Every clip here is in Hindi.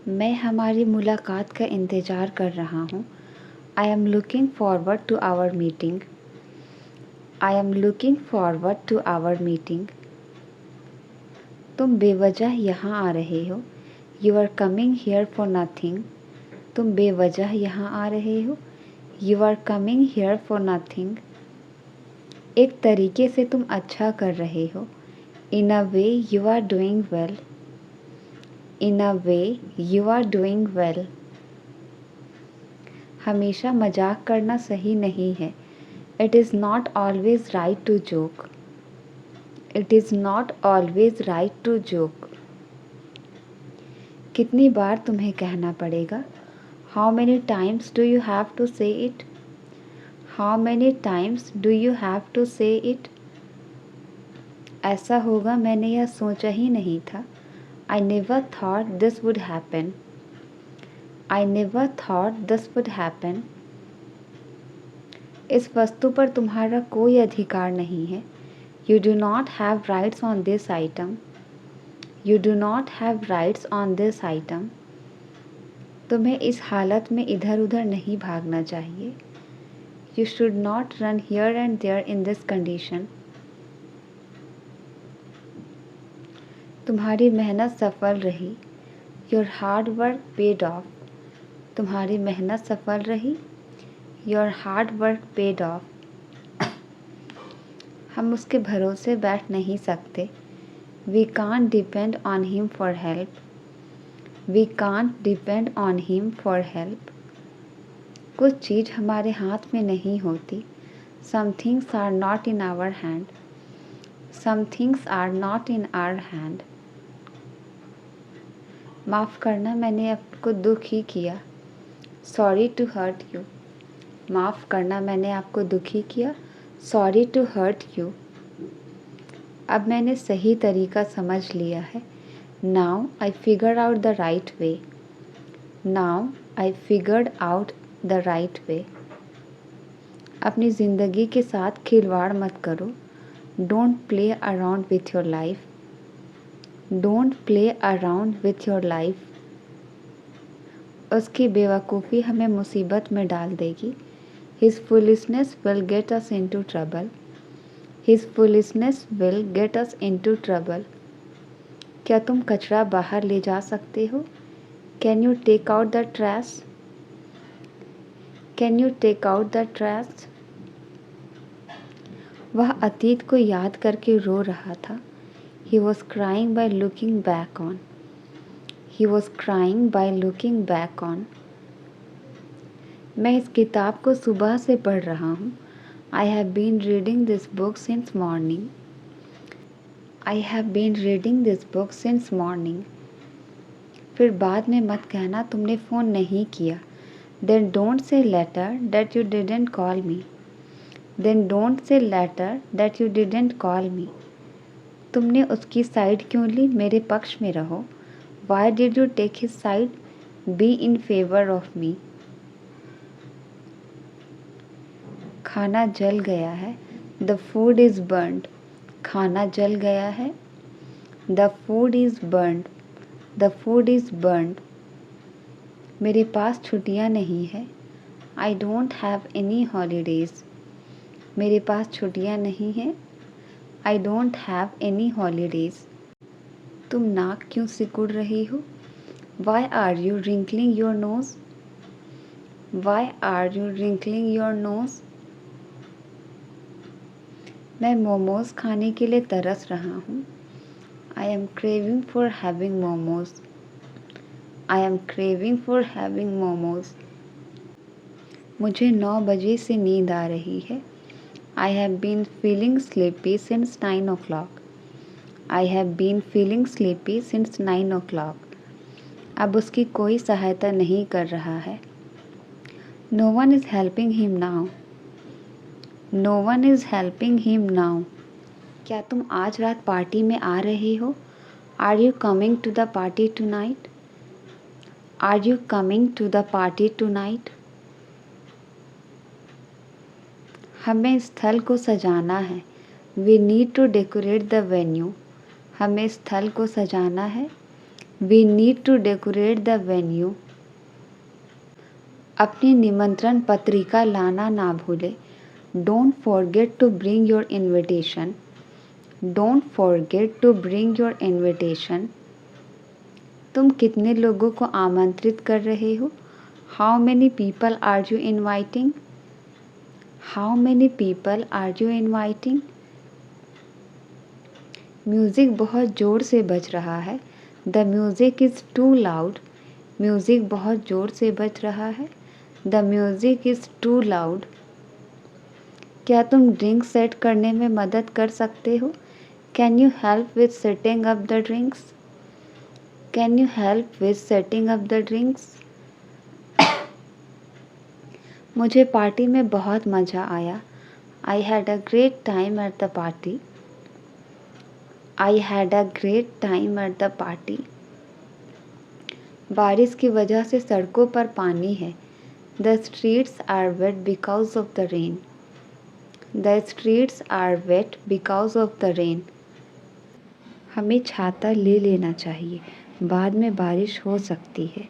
मैं हमारी मुलाकात का इंतज़ार कर रहा हूँ। I am looking forward to our meeting. I am looking forward to our meeting. तुम बेवजह यहाँ आ रहे हो। You are coming here for nothing. तुम बेवजह यहाँ आ रहे हो। You are coming here for nothing. एक तरीके से तुम अच्छा कर रहे हो। In a way you are doing well. In a way you are doing well. हमेशा मजाक करना सही नहीं है। It is not always right to joke. It is not always right to joke. कितनी बार तुम्हें कहना पड़ेगा? How many times do you have to say it? How many times do you have to say it? ऐसा होगा मैंने यह सोचा ही नहीं था। I never thought this would happen. I never thought this would happen. इस वस्तु पर तुम्हारा कोई अधिकार नहीं है। You do not have rights on this item. You do not have rights on this item. तुम्हें इस हालत में इधर उधर नहीं भागना चाहिए। You should not run here and there in this condition. तुम्हारी मेहनत सफल रही। Your hard work paid off. तुम्हारी मेहनत सफल रही। Your hard work paid off. हम उसके भरोसे बैठ नहीं सकते। We can't depend on him for help. We can't depend on him for help. कुछ चीज़ हमारे हाथ में नहीं होती। Some things are not in our hand. Some things are not in our hand. माफ़ करना, मैंने आपको दुख ही किया। Sorry to hurt you. माफ़ करना, मैंने आपको दुखी किया। Sorry to hurt you. अब मैंने सही तरीका समझ लिया है। Now I figure out the right way. Now I figured out the right way. अपनी ज़िंदगी के साथ खिलवाड़ मत करो। Don't play around with your life. Don't play around with your life. उसकी बेवकूफ़ी हमें मुसीबत में डाल देगी। His foolishness will get us into trouble. His foolishness will get us into trouble. क्या तुम कचरा बाहर ले जा सकते हो? Can you take out the trash? Can you take out the trash? वह अतीत को याद करके रो रहा था। He was crying by looking back on. He was crying by looking back on. मैं इस किताब को सुबह से पढ़ रहा हूँ। I have been reading this book since morning. I have been reading this book since morning. फिर बाद में मत कहना तुमने फ़ोन नहीं किया। Then don't say later that you didn't call me. Then don't say later that you didn't call me. तुमने उसकी साइड क्यों ली? मेरे पक्ष में रहो। Why did you take his side? Be in favor of me. खाना जल गया है। The food is burnt. खाना जल गया है। The food is burnt. The food is burnt. मेरे पास छुट्टियाँ नहीं है। I don't have any holidays. मेरे पास छुट्टियाँ नहीं हैं। I don't have any holidays. तुम नाक क्यों सिकुड़ रही हो? Why are you wrinkling your nose? Why are you wrinkling your nose? मैं मोमोज खाने के लिए तरस रहा हूँ। I am craving for having momos. I am craving for having momos. मुझे 9 बजे से नींद आ रही है। I have been feeling sleepy since 9 o'clock. I have been feeling sleepy since 9 o'clock. अब उसकी कोई सहायता नहीं कर रहा है। No one is helping him now. No one is helping him now. क्या तुम आज रात पार्टी में आ रहे हो? Are you coming to the party tonight? Are you coming to the party tonight? हमें स्थल को सजाना है। We need to decorate the venue. हमें स्थल को सजाना है। We need to decorate the venue. अपनी निमंत्रण पत्रिका लाना ना भूले। Don't forget to bring your invitation. Don't forget to bring your invitation. तुम कितने लोगों को आमंत्रित कर रहे हो? How many people are you inviting? How many people are you inviting? Music बहुत ज़ोर से बज रहा है। The music is too loud. Music बहुत ज़ोर से बज रहा है। The music is too loud. क्या तुम ड्रिंक सेट करने में मदद कर सकते हो? Can you help with setting up the drinks? Can you help with setting up the drinks? मुझे पार्टी में बहुत मज़ा आया। I had a great time at the party. I had a great time at the party. बारिश की वजह से सड़कों पर पानी है। The streets are wet because of the rain. The streets are wet because of the rain. हमें छाता ले लेना चाहिए, बाद में बारिश हो सकती है।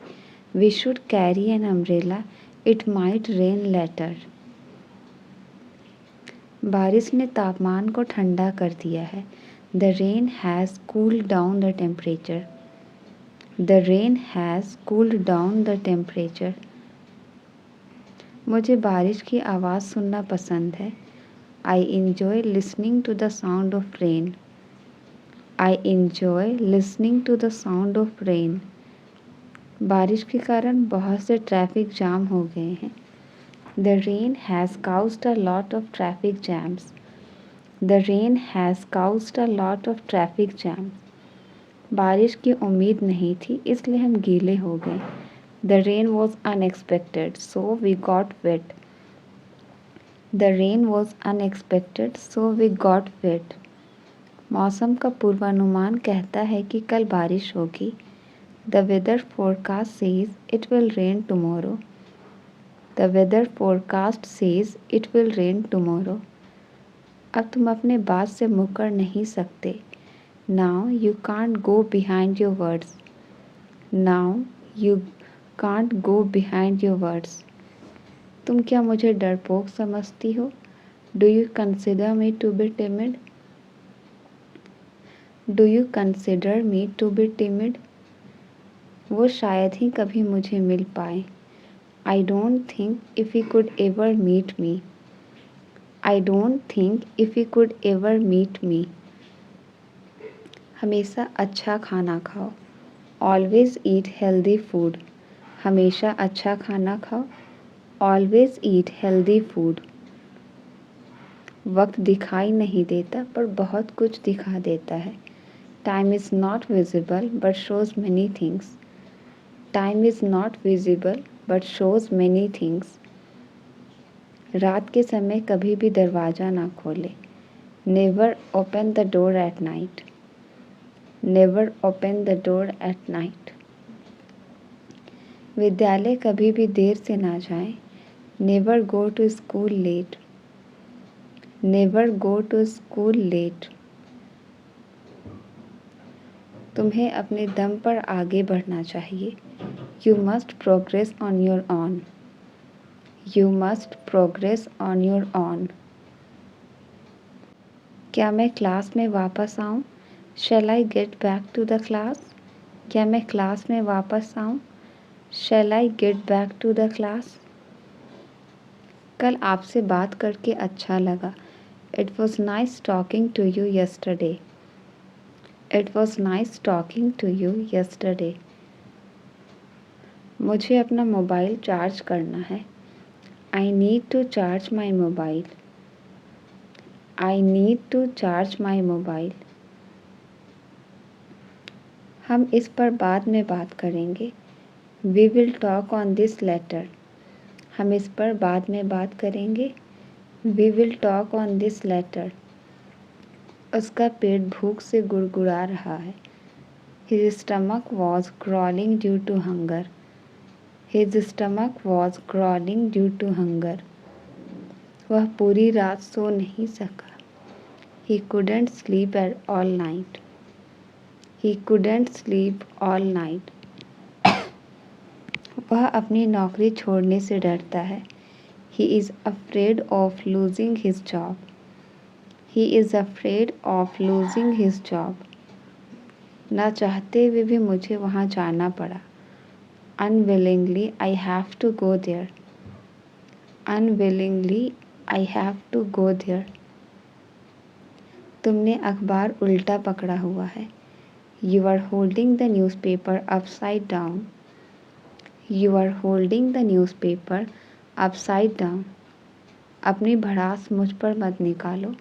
We should carry an umbrella, it might rain later. बारिश ने तापमान को ठंडा कर दिया है। The rain has cooled down the temperature. The rain has cooled down the temperature. मुझे बारिश की आवाज़ सुनना पसंद है। I enjoy listening to the sound of rain. I enjoy listening to the sound of rain. बारिश के कारण बहुत से ट्रैफिक जाम हो गए हैं। The rain has caused a lot of traffic jams. The rain has caused a lot of traffic jams. बारिश की उम्मीद नहीं थी, इसलिए हम गीले हो गए। The rain was unexpected, so we got wet. The rain was unexpected, so we got wet. मौसम का पूर्वानुमान कहता है कि कल बारिश होगी। The weather forecast says it will rain tomorrow. The weather forecast says it will rain tomorrow. अब तुम अपने बात से मुकर नहीं सकते। Now you can't go behind your words. Now you can't go behind your words. तुम क्या मुझे डरपोक समझती हो? Do you consider me to be timid? Do you consider me to be timid? वो शायद ही कभी मुझे मिल पाए। I don't think if he could ever meet me. I don't think if he could ever meet me. हमेशा अच्छा खाना खाओ। Always eat healthy food. हमेशा अच्छा खाना खाओ। Always eat healthy food. वक्त दिखाई नहीं देता पर बहुत कुछ दिखा देता है। Time is not visible but shows many things. Time is not visible but shows many things. रात के समय कभी भी दरवाज़ा ना खोले। Never open the door at night. Never open the door at night. विद्यालय कभी भी देर से ना जाएं। Never go to school late. Never go to school late. तुम्हें अपने दम पर आगे बढ़ना चाहिए। You must progress on your own. You must progress on your own. क्या मैं क्लास में वापस आऊँ? Shall I get back to the class? क्या मैं क्लास में वापस आऊँ? Shall I get back to the class? कल आपसे बात करके अच्छा लगा। It was nice talking to you yesterday. It was nice talking to you yesterday. मुझे अपना मोबाइल चार्ज करना है। I need to charge my mobile. I need to charge my mobile. हम इस पर बाद में बात करेंगे। We will talk on this later. हम इस पर बाद में बात करेंगे। We will talk on this later. उसका पेट भूख से गुड़गुड़ा रहा है। His stomach was growling due to hunger. His stomach was growling due to hunger. वह पूरी रात सो नहीं सका। He couldn't sleep all night. He couldn't sleep all night. वह अपनी नौकरी छोड़ने से डरता है. He is afraid of losing his job. He is afraid of losing his job. ना चाहते हुए भी मुझे वहाँ जाना पड़ा. Unwillingly I have to go there. Unwillingly I have to go there. तुमने अखबार उल्टा पकड़ा हुआ है. You are holding the newspaper upside down. You are holding the newspaper upside down. अपनी भड़ास मुझ पर मत निकालो.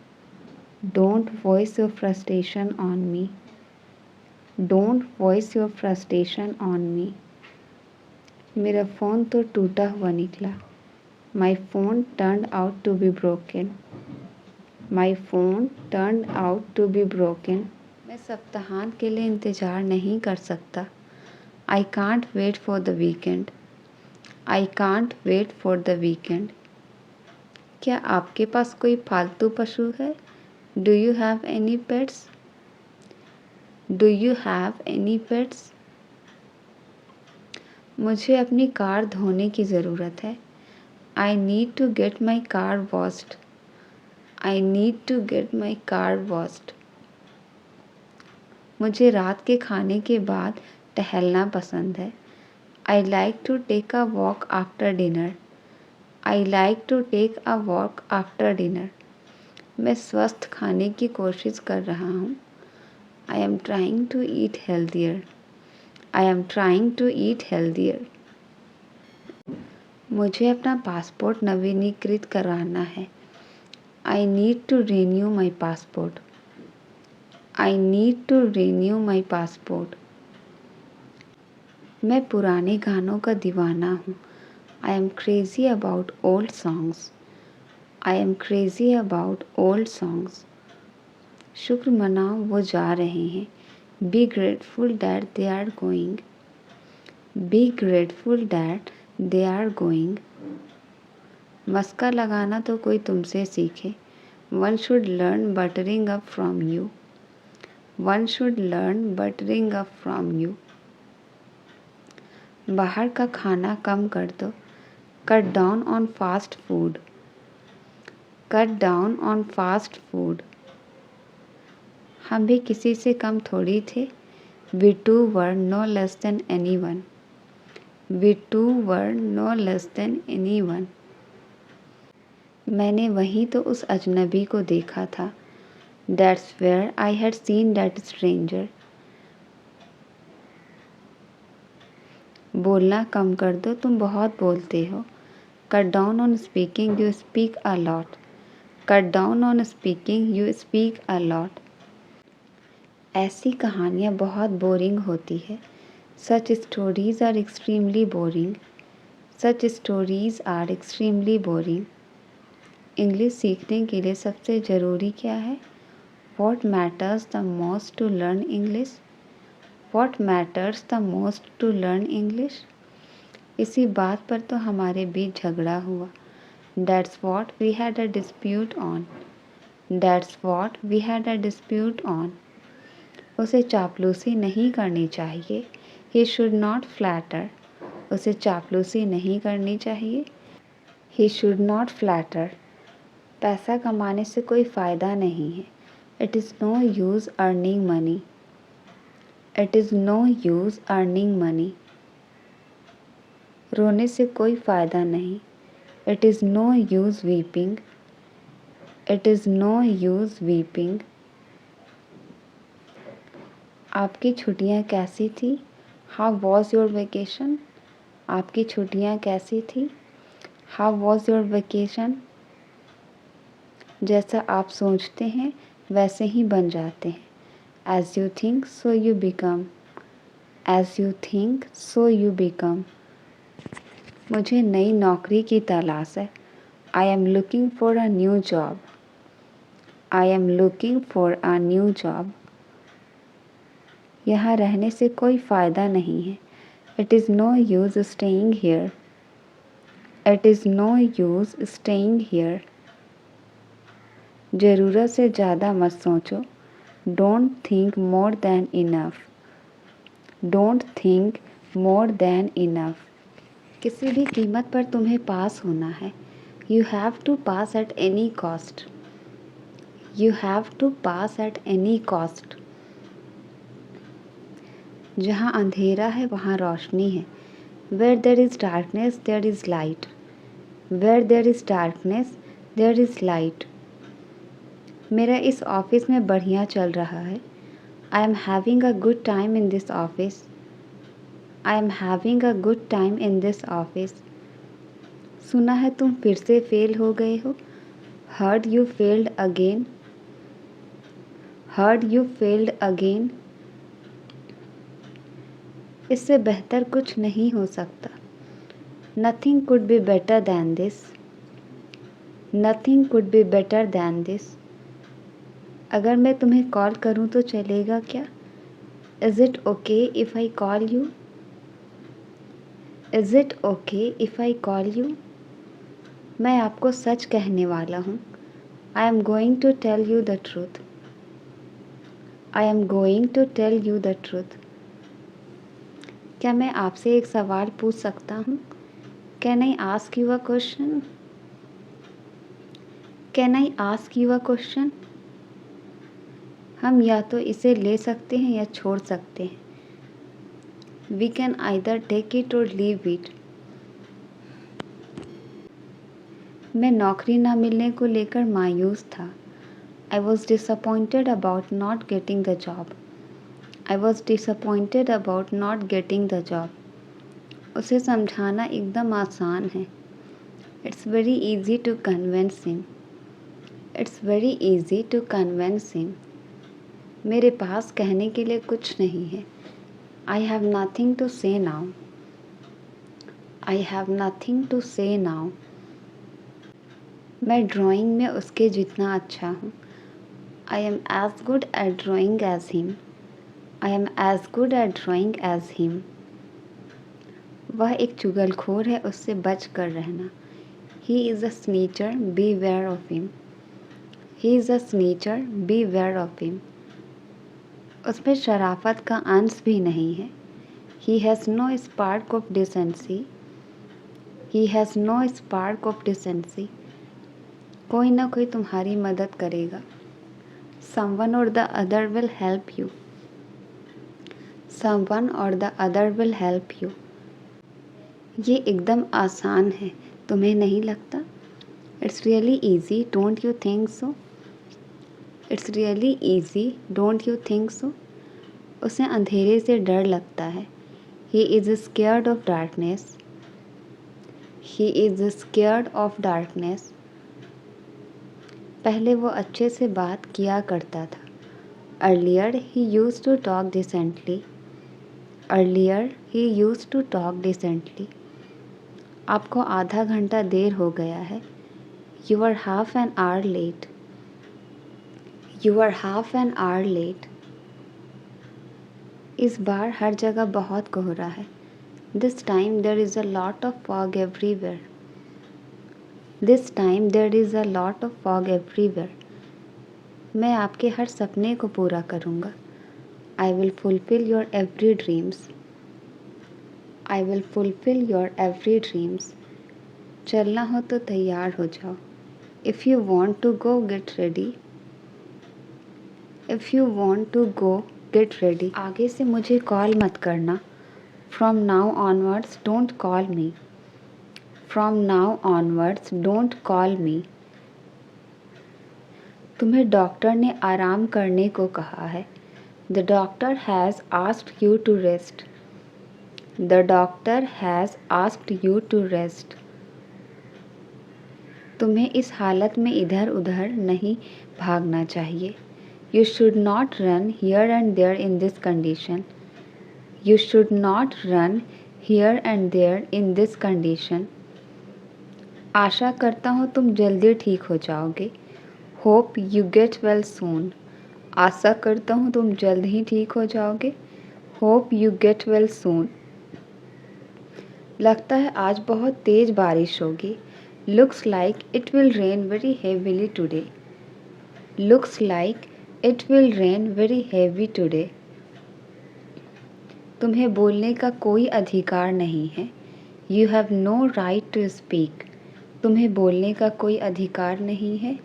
Don't voice your frustration on me. Don't voice your frustration on me. मेरा फ़ोन तो टूटा हुआ निकला. My phone turned out to be broken. My phone turned out to be broken. मैं सप्ताहांत के लिए इंतज़ार नहीं कर सकता. I can't wait for the weekend. I can't wait for the weekend. क्या आपके पास कोई पालतू पशु है? Do you have any pets? Do you have any pets? मुझे अपनी कार धोने की ज़रूरत है. I need to get my car washed. I need to get my car washed. मुझे रात के खाने के बाद टहलना पसंद है. I like to take a walk after dinner. I like to take a walk after dinner. मैं स्वस्थ खाने की कोशिश कर रहा हूँ. I am trying to eat healthier. I am trying to eat healthier. मुझे अपना पासपोर्ट नवीनीकृत कराना है. I need to renew my passport. I need to renew my passport. मैं पुराने गानों का दीवाना हूँ. I am crazy about old songs. I am crazy about old songs. शुक्र मनाओ वो जा रहे हैं. Be grateful that they are going. Be grateful that they are going. मस्का लगाना तो कोई तुमसे सीखे. One should learn buttering up from you. One should learn buttering up from you. बाहर का खाना कम कर दो. Cut down on fast food. Cut down on fast food. हम भी किसी से कम थोड़ी थे. We too were no less than anyone. We too were no less than anyone. मैंने वहीं तो उस अजनबी को देखा था. That's where I had seen that stranger. बोलना कम कर दो, तुम बहुत बोलते हो. Cut down on speaking, you speak a lot. Cut down on speaking, you speak a lot. ऐसी कहानियाँ बहुत बोरिंग होती है. Such stories are extremely boring. Such stories are extremely boring. English सीखने के लिए सबसे ज़रूरी क्या है? What matters the most to learn English? What matters the most to learn English? इसी बात पर तो हमारे बीच झगड़ा हुआ. That's what we had a dispute on. That's what we had a dispute on. उसे चापलूसी नहीं करनी चाहिए. He should not flatter. उसे चापलूसी नहीं करनी चाहिए. He should not flatter. पैसा कमाने से कोई फ़ायदा नहीं है. It is no use earning money. It is no use earning money. रोने से कोई फ़ायदा नहीं. It is no use weeping. It is no use weeping. आपकी छुट्टियाँ कैसी थी? How was your vacation? आपकी छुट्टियाँ कैसी थी? How was your vacation? जैसा आप सोचते हैं वैसे ही बन जाते हैं. As you think, so you become. As you think, so you become. मुझे नई नौकरी की तलाश है. I am looking for a new job. I am looking for a new job. यहाँ रहने से कोई फ़ायदा नहीं है. It is no use staying here. It is no use staying here. ज़रूरत से ज़्यादा मत सोचो. Don't think more than enough. Don't think more than enough. किसी भी कीमत पर तुम्हें पास होना है। You have to pass at any cost. You have to pass at any cost. जहाँ अंधेरा है वहाँ रोशनी है। Where there is darkness there is light. Where there is darkness there is light. मेरा इस ऑफिस में बढ़िया चल रहा है। I am having a good time in this office. I am having a good time in this office. सुना है तुम फिर से फेल हो गए हो। Heard you failed again. Heard you failed again. इससे बेहतर कुछ नहीं हो सकता। Nothing could be better than this. Nothing could be better than this. अगर मैं तुम्हें कॉल करूं तो चलेगा क्या? Is it okay if I call you? Is it okay if I call you? मैं आपको सच कहने वाला हूँ। I am going to tell you the truth. I am going to tell you the truth. क्या मैं आपसे एक सवाल पूछ सकता हूँ? Can I ask you a question? Can I ask you a question? हम या तो इसे ले सकते हैं या छोड़ सकते हैं। We can either take it or leave it. मैं नौकरी ना मिलने को लेकर मायूस था। I was disappointed about not getting the job. I was disappointed about not getting the job. उसे समझाना एकदम आसान है। It's very easy to convince him. It's very easy to convince him. मेरे पास कहने के लिए कुछ नहीं है। I have nothing to say now. I have nothing to say now. मैं ड्राइंग में उसके जितना अच्छा हूँ। I am as good at drawing as him. I am as good at drawing as him. वह एक चुगलखोर है, उससे बच कर रहना। He is a snitcher, beware of him. He is a snitcher, beware of him. उसमें शराफत का अंश भी नहीं है। He has no spark of decency. He has no spark of decency. कोई ना कोई तुम्हारी मदद करेगा। Someone or the other will help you. Someone or the other will help you. ये एकदम आसान है, तुम्हें नहीं लगता? It's really easy, don't you think so? It's really easy, don't you think so? उसे अंधेरे से डर लगता है। He is scared of darkness. He is scared of darkness. पहले वो अच्छे से बात किया करता था। Earlier he used to talk decently. Earlier he used to talk decently. आपको आधा घंटा देर हो गया है। You are half an hour late. You are half an hour late. इस बार हर जगह बहुत कोहरा है। This time there is a lot of fog everywhere. This time there is a lot of fog everywhere. मैं आपके हर सपने को पूरा करूँगा। I will fulfill your every dreams. I will fulfill your every dreams. चलना हो तो तैयार हो जाओ। If you want to go, get ready. If you want to go, get ready. आगे से मुझे कॉल मत करना। From now onwards, don't call me. From now onwards, don't call me. तुम्हें डॉक्टर ने आराम करने को कहा है। The doctor has asked you to rest. The doctor has asked you to rest. तुम्हें इस हालत में इधर उधर नहीं भागना चाहिए। You should not run here and there in this condition. You should not run here and there in this condition. आशा करता हूँ तुम जल्दी ठीक हो जाओगे। Hope you get well soon. आशा करता हूँ तुम जल्द ही ठीक हो जाओगे। Hope you get well soon. लगता है आज बहुत तेज़ बारिश होगी। Looks like it will rain very heavily today. Looks like it will rain very heavy today. तुम्हें बोलने का कोई अधिकार नहीं है। You have no right to speak. तुम्हें बोलने का कोई अधिकार नहीं है।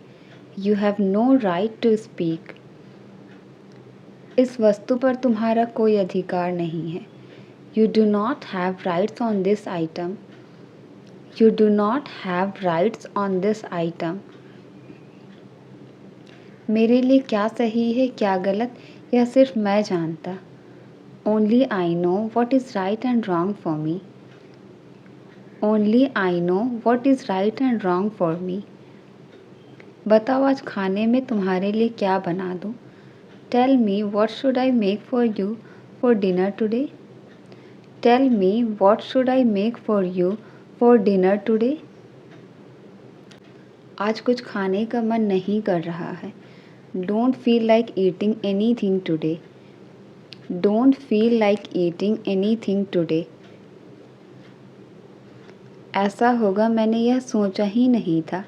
You have no right to speak. इस वस्तु पर तुम्हारा कोई अधिकार नहीं है। You do not have rights on this item. You do not have rights on this item. मेरे लिए क्या सही है क्या गलत यह सिर्फ मैं जानता। Only I know what is right and wrong for me. Only I know what is right and wrong for me. बताओ आज खाने में तुम्हारे लिए क्या बना दूँ। Tell me what should I make for you for dinner today. Tell me what should I make for you for dinner today. आज कुछ खाने का मन नहीं कर रहा है। Don't feel like eating anything today. Don't feel like eating anything today. ऐसा होगा मैंने यह सोचा ही नहीं था।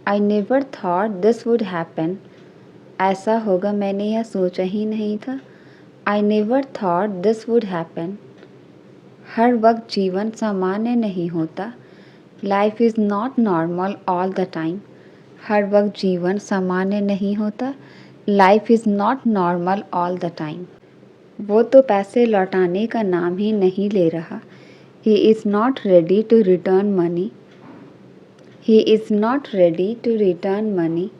I never thought this would happen. ऐसा होगा मैंने यह सोचा ही नहीं था। I never thought this would happen. हर वक्त जीवन सामान्य नहीं होता। Life is not normal all the time. हर वक्त जीवन सामान्य नहीं होता। Life is not normal all the time. वो तो पैसे लौटाने का नाम ही नहीं ले रहा। He is not ready to return money. He is not ready to return money.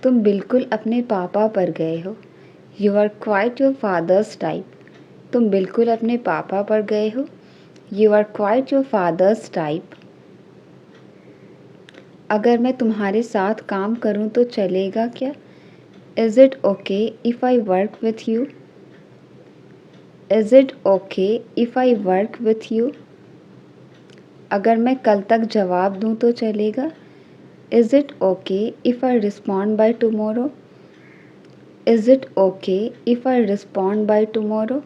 तुम बिल्कुल अपने पापा पर गए हो। You are quite your father's type. तुम बिल्कुल अपने पापा पर गए हो। You are quite your father's type. अगर मैं तुम्हारे साथ काम करूं तो चलेगा क्या। Is it okay if I work with you. Is it okay if I work with you. अगर मैं कल तक जवाब दूं तो चलेगा। Is it okay if I respond by tomorrow. Is it okay if I respond by tomorrow.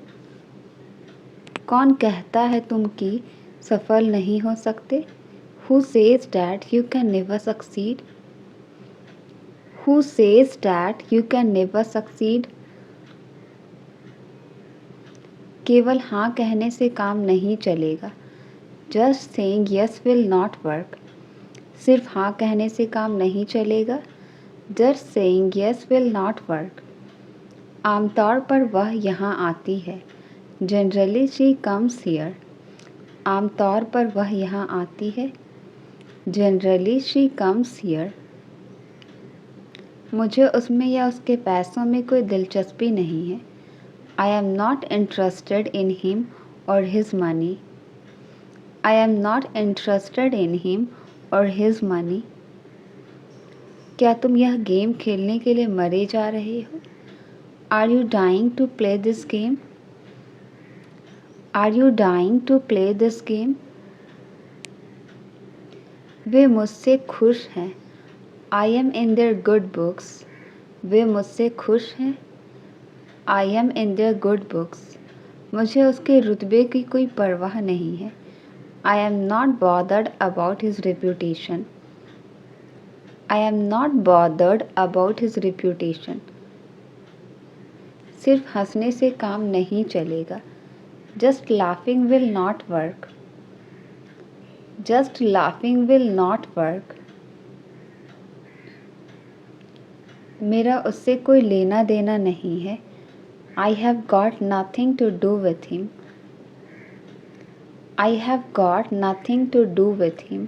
कौन कहता है तुम कि सफल नहीं हो सकते। Who says that you can never succeed? Who says that you can never succeed? केवल हाँ कहने से काम नहीं चलेगा। Just saying yes will not work. सिर्फ हाँ कहने से काम नहीं चलेगा। Just saying yes will not work. आमतौर पर वह यहाँ आती है। Generally she comes here. आमतौर पर वह यहाँ आती है। Generally she comes here. मुझे उसमें या उसके पैसों में कोई दिलचस्पी नहीं है। I am not interested in him or his money. I am not interested in him or his money. क्या तुम यह गेम खेलने के लिए मरे जा रहे हो। Are you dying to play this game? Are you dying to play this game? वे मुझसे खुश हैं। I am in their good books. वे मुझसे खुश हैं। I am in their good books. मुझे उसके रुतबे की कोई परवाह नहीं है। I am not bothered about his reputation. I am not bothered about his reputation. सिर्फ हंसने से काम नहीं चलेगा। Just laughing will not work. Just laughing will not work. मेरा उससे कोई लेना देना नहीं है। I have got nothing to do with him. I have got nothing to do with him.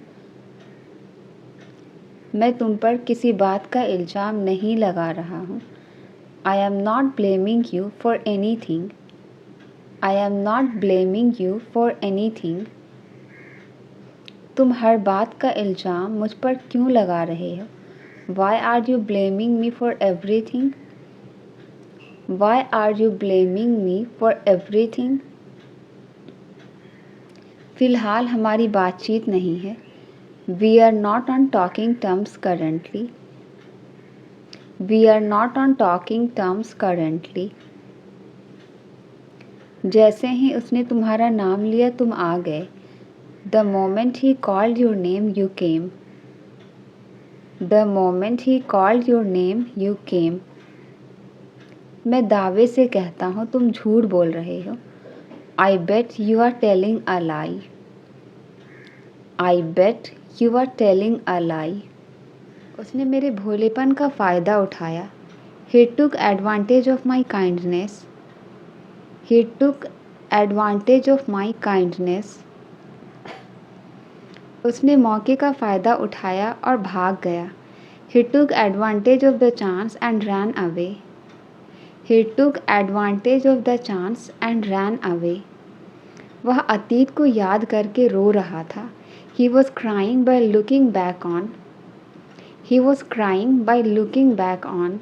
मैं तुम पर किसी बात का इल्ज़ाम नहीं लगा रहा हूँ। I am not blaming you for anything. I am not blaming you for anything. तुम हर बात का इल्ज़ाम मुझ पर क्यों लगा रहे हो। Why are you blaming me for everything? Why are you blaming me for everything? फ़िलहाल हमारी बातचीत नहीं है। We are not on talking terms currently. We are not on talking terms currently. जैसे ही उसने तुम्हारा नाम लिया तुम आ गए। The moment he called your name you came. The moment he called your name you came. मैं दावे से कहता हूँ तुम झूठ बोल रहे हो। I bet you are telling a lie. I bet you are telling a lie. उसने मेरे भोलेपन का फ़ायदा उठाया। He took advantage of my kindness. He took advantage of my kindness. उसने मौके का फ़ायदा उठाया और भाग गया। He took advantage of the chance and ran away. He took advantage of the chance and ran away. वह अतीत को याद करके रो रहा था। He was crying by looking back on. He was crying by looking back on.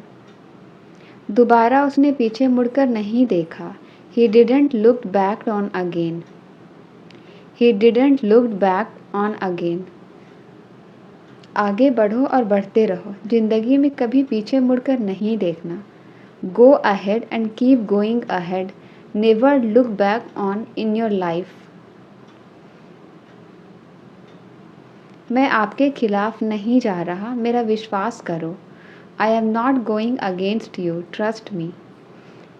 दोबारा उसने पीछे मुड़कर नहीं देखा। He didn't look back on again. He didn't look back on again. आगे बढ़ो और बढ़ते रहो। जिंदगी में कभी पीछे मुड़कर नहीं देखना। Go ahead and keep going ahead. Never look back on in your life. मैं आपके खिलाफ नहीं जा रहा, मेरा विश्वास करो। I am not going against you, trust me.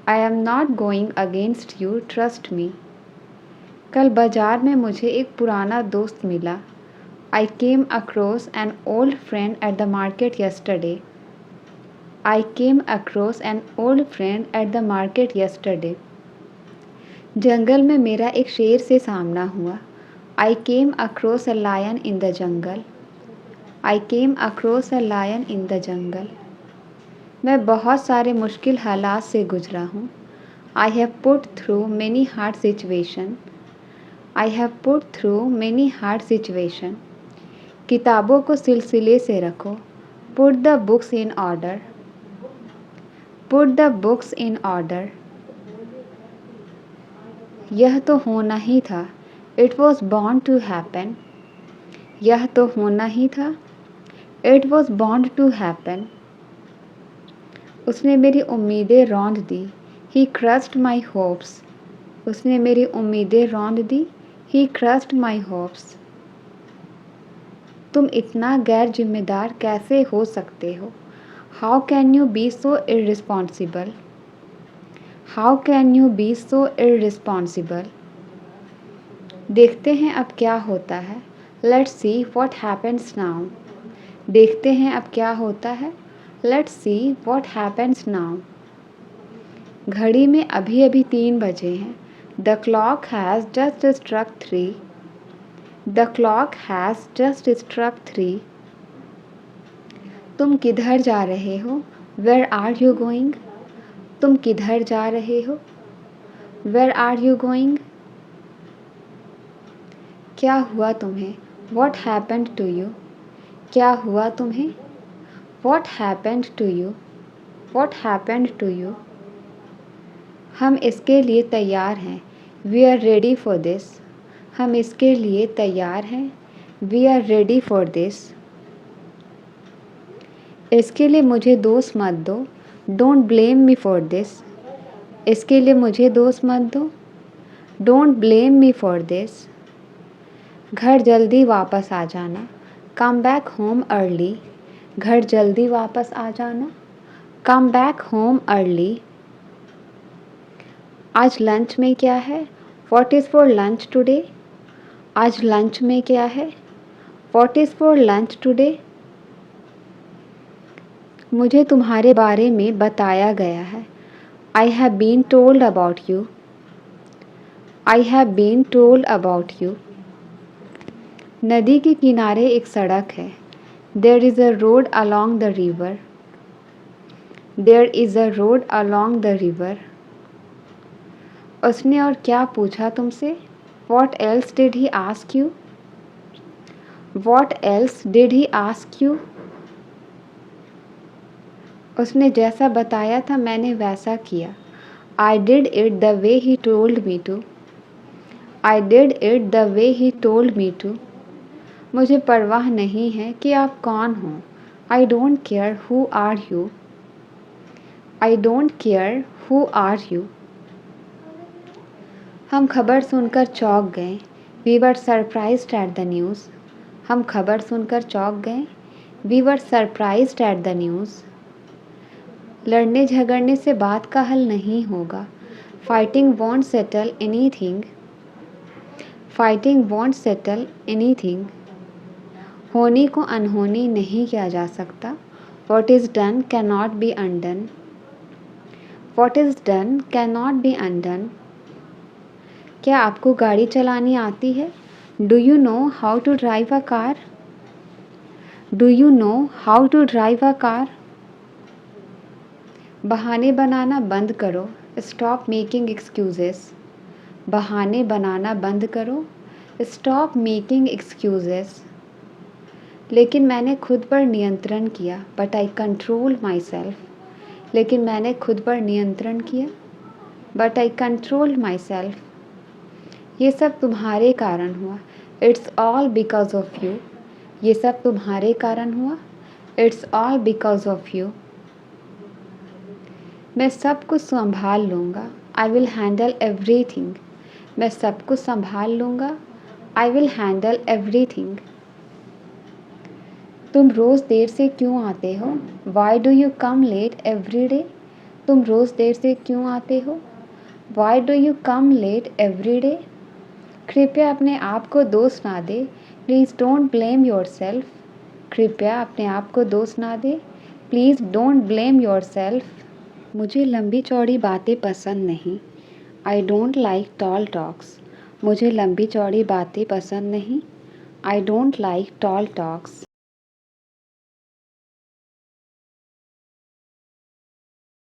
I am not going against you, trust me. कल बाजार में मुझे एक पुराना दोस्त मिला। I came across an old friend at the market yesterday. I came across an old friend at the market yesterday. जंगल में मेरा एक शेर से सामना हुआ। I came across a lion in the jungle. I came across a lion in the jungle. मैं बहुत सारे मुश्किल हालात से गुजरा हूँ। I have put through many hard situations. I have put through many hard situations. किताबों को सिलसिले से रखो। Put the books in order. Put the books in order. यह तो होना ही था। It was bound to happen. यह तो होना ही था। It was bound to happen. उसने मेरी उम्मीदें रौंद दी। He crushed my hopes. उसने मेरी उम्मीदें रौंद दी। He crushed my hopes. तुम इतना गैर जिम्मेदार कैसे हो सकते हो? How can you be so irresponsible? How can you be so irresponsible? देखते हैं अब क्या होता है। Let's see what happens now. देखते हैं अब क्या होता है। Let's see what happens now. घड़ी में अभी अभी 3 बजे हैं। The clock has just struck 3. The clock has just struck 3. तुम किधर जा रहे हो? Where are you going? तुम किधर जा रहे हो? Where are you going? क्या हुआ तुम्हें? What happened to you? क्या हुआ तुम्हें? What happened to you? What happened to you? हम इसके लिए तैयार हैं। We are ready for this. हम इसके लिए तैयार हैं। We are ready for this. इसके लिए मुझे दोष मत दो। Don't blame me for this. इसके लिए मुझे दोष मत दो। Don't blame me for this. घर जल्दी वापस आ जाना। Come back home early. घर जल्दी वापस आ जाना। Come back home early. आज लंच में क्या है? What is for lunch today? आज लंच में क्या है? What is for lunch today? मुझे तुम्हारे बारे में बताया गया है। I have been told about you. I have been told about you. नदी के किनारे एक सड़क है। There is a road along the river. There is a road along the river. उसने और क्या पूछा तुमसे? What else did he ask you? What else did he ask you? उसने जैसा बताया था मैंने वैसा किया। I did it the way he told me to. I did it the way he told me to. मुझे परवाह नहीं है कि आप कौन हो। I don't care who are you. I don't care who are you. हम खबर सुनकर चौंक गए। We were surprised at the news. हम खबर सुनकर चौंक गए। We were surprised at the news. लड़ने झगड़ने से बात का हल नहीं होगा। Fighting want settle anything. Fighting want settle anything. होनी को अनहोनी नहीं किया जा सकता। What is done cannot be undone. What is done cannot be undone. क्या आपको गाड़ी चलानी आती है? Do you know how to drive a car? Do you know how to drive a car? बहाने बनाना बंद करो। Stop making excuses. बहाने बनाना बंद करो। Stop making excuses. लेकिन मैंने खुद पर नियंत्रण किया। But I control myself. लेकिन मैंने खुद पर नियंत्रण किया। But I controlled myself. ये सब तुम्हारे कारण हुआ। It's all because of you. ये सब तुम्हारे कारण हुआ। It's all because of you. मैं सब कुछ संभाल लूँगा। I will handle everything. मैं सब कुछ संभाल लूँगा। I will handle everything. तुम रोज़ देर से क्यों आते हो? Why do you come late every day? तुम रोज़ देर से क्यों आते हो? Why do you come late every day? कृपया अपने आप को दोष ना दे। Please don't blame yourself. कृपया अपने आप को दोष ना दे। Please don't blame yourself. मुझे लंबी चौड़ी बातें पसंद नहीं। I don't like tall talks. मुझे लंबी चौड़ी बातें पसंद नहीं। I don't like tall talks.